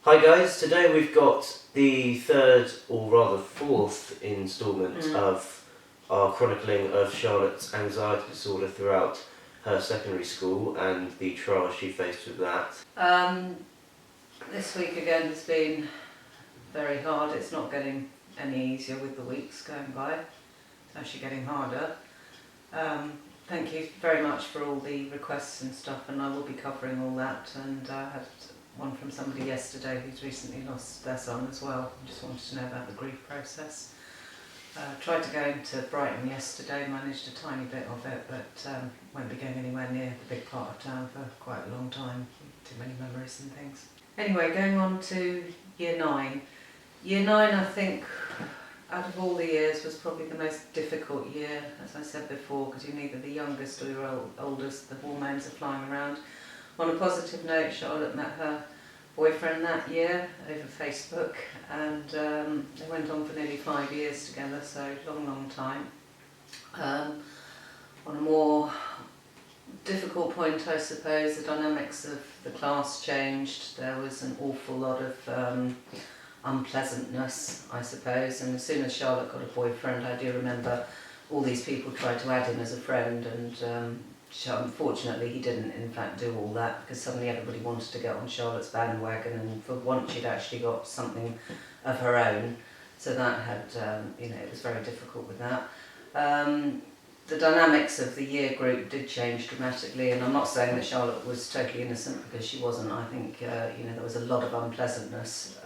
Hi guys, today we've got the third, or rather fourth, instalment of our chronicling of Charlotte's anxiety disorder throughout her secondary school and the trials she faced with that. This week again has been very hard. It's not getting any easier with the weeks going by. It's actually getting harder. Thank you very much for all the requests and stuff, and I will be covering all that. And I had one from somebody yesterday who's recently lost their son as well. Just wanted to know about the grief process. Tried to go into Brighton yesterday, managed a tiny bit of it, but won't be going anywhere near the big part of town for quite a long time. Too many memories and things. Anyway, going on to Year 9. Year 9, I think, out of all the years, was probably the most difficult year, as I said before, because you're neither the youngest or your oldest. The hormones are flying around. On a positive note, Charlotte met her boyfriend that year over Facebook, and they went on for nearly 5 years together, so long time. On a more difficult point, I suppose, the dynamics of the class changed. There was an awful lot of unpleasantness, I suppose, and as soon as Charlotte got a boyfriend, I do remember all these people tried to add him as a friend, and unfortunately he didn't in fact do all that, because suddenly everybody wanted to get on Charlotte's bandwagon, and for once she'd actually got something of her own, so that had, it was very difficult with that. The dynamics of the year group did change dramatically, and I'm not saying that Charlotte was totally innocent, because she wasn't. I think there was a lot of unpleasantness,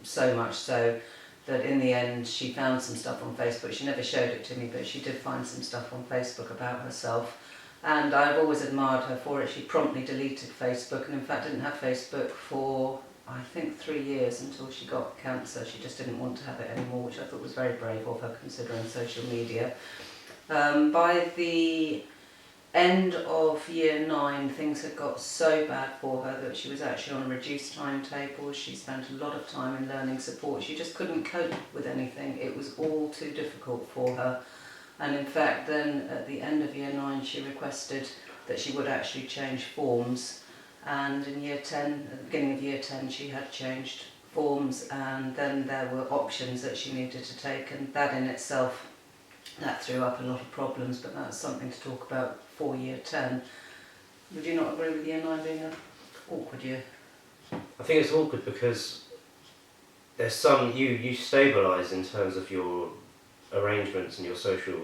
so much so that in the end she found some stuff on Facebook. She never showed it to me, but she did find some stuff on Facebook about herself, and I've always admired her for it. She promptly deleted Facebook, and in fact didn't have Facebook for I think 3 years until she got cancer. She just didn't want to have it anymore, which I thought was very brave of her considering social media. By the end of Year 9, things had got so bad for her that she was actually on a reduced timetable. She spent a lot of time in learning support. She just couldn't cope with anything. It was all too difficult for her. And in fact, then at the end of Year 9, she requested that she would actually change forms. And in Year 10, at the beginning of Year 10, she had changed forms, and then there were options that she needed to take, and that in itself, that threw up a lot of problems, but that's something to talk about for Year 10. Would you not agree with Year 9 being an awkward year? I think it's awkward because there's some, you stabilise in terms of your arrangements and your social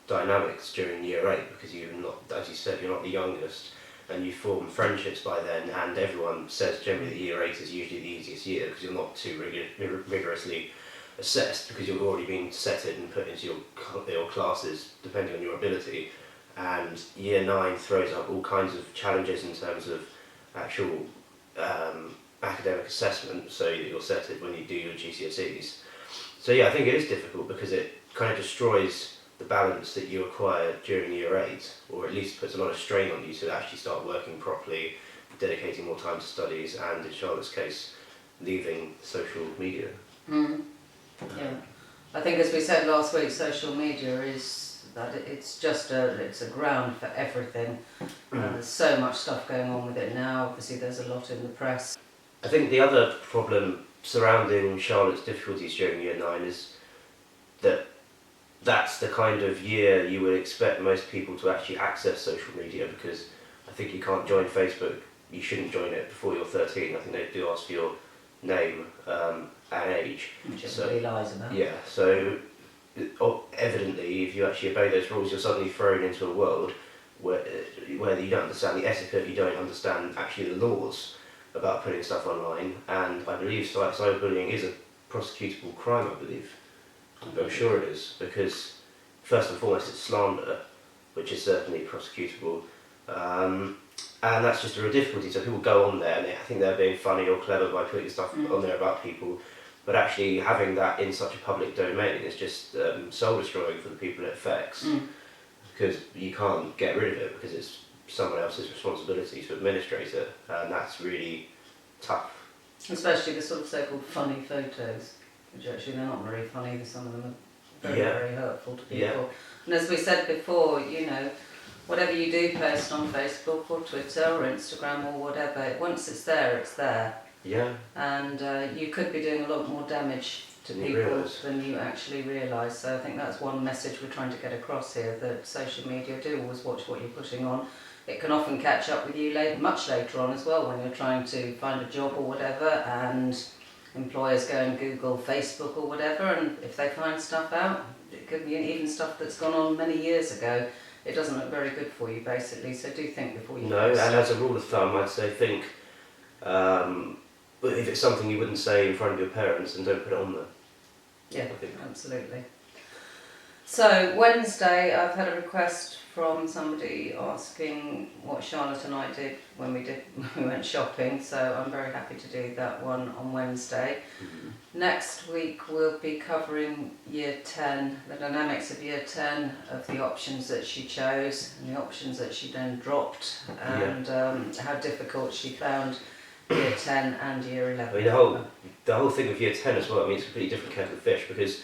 dynamics during Year 8, because you're not, as you said, you're not the youngest, and you form friendships by then, and everyone says generally that Year 8 is usually the easiest year because you're not too rigorously assessed, because you've already been setted and put into your classes depending on your ability. And Year 9 throws up all kinds of challenges in terms of actual academic assessment, so that you're setted when you do your GCSEs. So yeah, I think it is difficult because it kind of destroys the balance that you acquire during Year 8, or at least puts a lot of strain on you to actually start working properly, dedicating more time to studies, and in Charlotte's case, leaving social media. Yeah, I think, as we said last week, social media is that it's a ground for everything. There's so much stuff going on with it now. Obviously, there's a lot in the press. I think the other problem surrounding Charlotte's difficulties during Year 9 is that that's the kind of year you would expect most people to actually access social media, because I think you can't join Facebook. You shouldn't join it before you're 13. I think they do ask for your name and age. Which everybody lies about. Yeah, so evidently, if you actually obey those rules, you're suddenly thrown into a world where you don't understand the etiquette, you don't understand actually the laws about putting stuff online, and I believe cyberbullying is a prosecutable crime, I believe. I'm sure it is, because first and foremost it's slander, which is certainly prosecutable, and that's just a real difficulty. So people go on there and I think they're being funny or clever by putting stuff on there about people, but actually having that in such a public domain is just soul destroying for the people it affects, because you can't get rid of it because it's someone else's responsibility to administrate it, and that's really tough. Especially the sort of so-called funny photos, which actually they're not very funny. Some of them are very hurtful to people. Yeah. And as we said before, whatever you do post on Facebook or Twitter or Instagram or whatever, once it's there, it's there. Yeah. and you could be doing a lot more damage to Than you people realise. than you actually realise. So I think that's one message we're trying to get across here, that social media, do always watch what you're putting on. It can often catch up with you much later on as well, when you're trying to find a job or whatever, and employers go and Google Facebook or whatever, and if they find stuff out, it could be even stuff that's gone on many years ago. It doesn't look very good for you, basically, so do think before you No, post. and as a rule of thumb, I'd say think, but if it's something you wouldn't say in front of your parents, then don't put it on there. Yeah, I think. absolutely. So Wednesday, I've had a request from somebody asking what Charlotte and I did when we went shopping. So I'm very happy to do that one on Wednesday. Mm-hmm. Next week we'll be covering Year 10, the dynamics of Year 10, of the options that she chose and the options that she then dropped, and how difficult she found Year 10 and Year 11. I mean, the whole thing with Year 10 as well, I mean, it's a completely different kettle of fish, because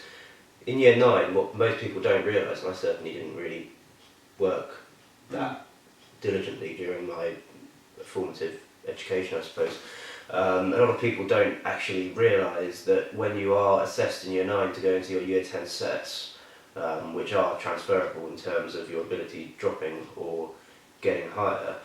in Year 9, what most people don't realise, and I certainly didn't really work that diligently during my formative education, I suppose, a lot of people don't actually realise that when you are assessed in Year 9 to go into your Year 10 sets, which are transferable in terms of your ability dropping or getting higher,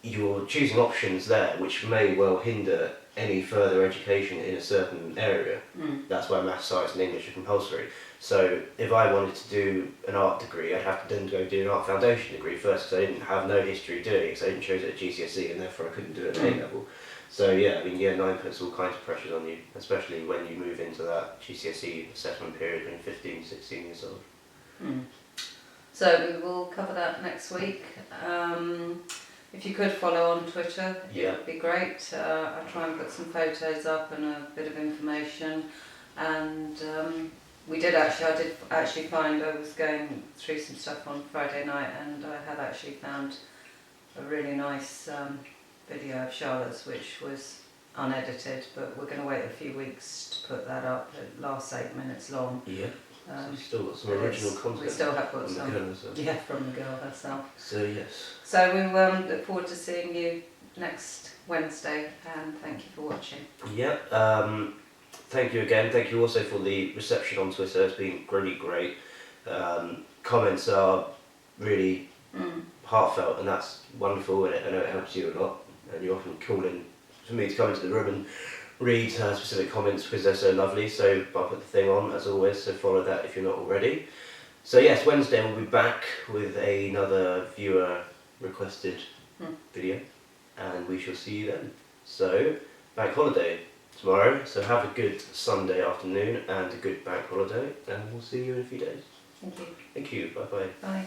you're choosing options there which may well hinder any further education in a certain area. That's why maths, science and English are compulsory. So if I wanted to do an art degree, I'd have to then go do an art foundation degree first, because I didn't have no history doing it, because I didn't choose it at GCSE, and therefore I couldn't do it at A level. So yeah, I mean, Year 9 puts all kinds of pressures on you, especially when you move into that GCSE assessment period when you're 15, 16 years old. So we will cover that next week. If you could follow on Twitter, it would be great. I'll try and put some photos up and a bit of information. And I did actually find, I was going through some stuff on Friday night, and I have actually found a really nice video of Charlotte's, which was unedited, but we're going to wait a few weeks to put that up. It lasts 8 minutes long. Yeah. So you've still got some original content. We still have got from some. the girl herself. Yeah, from the girl herself. So yes. So we look forward to seeing you next Wednesday, and thank you for watching. Yeah. Thank you again. Thank you also for the reception on Twitter. It's been really great. Comments are really heartfelt, and that's wonderful, and I know it helps you a lot. And you often call in for me to come into the room and read specific comments because they're so lovely. So I'll put the thing on as always, so follow that if you're not already. So yes, Wednesday we'll be back with another viewer requested video, and we shall see you then. So bank holiday tomorrow, so have a good Sunday afternoon and a good bank holiday, and we'll see you in a few days. Thank you. Thank you. Bye bye. Bye.